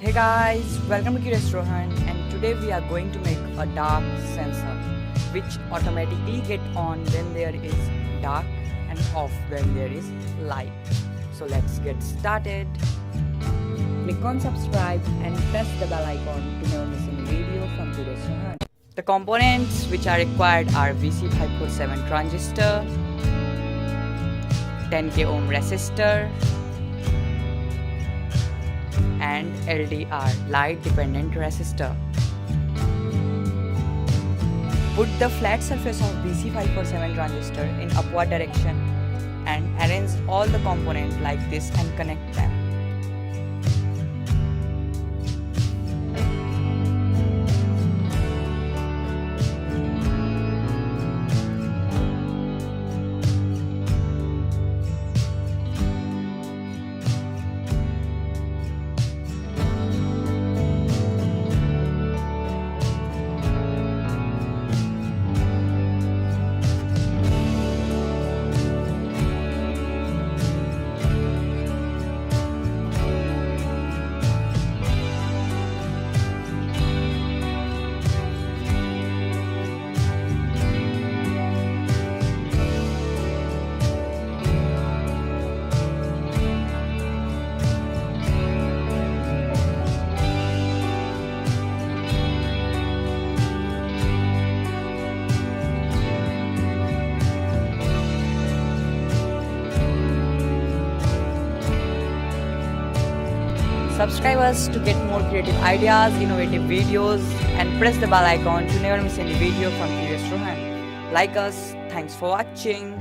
Hey guys, welcome to Curious Rohan, and today we are going to make a dark sensor which automatically get on when there is dark and off when there is light. So let's get started. Click on subscribe and press the bell icon to never miss any video from Curious Rohan. The components which are required are VC547 transistor, 10k ohm resistor, and LDR, light dependent resistor. Put the flat surface of VC547 transistor in upward direction and arrange all the components like this and connect them. Subscribe us to get more creative ideas, innovative videos, and press the bell icon to never miss any video from Curious Rohan. Like us. Thanks for watching.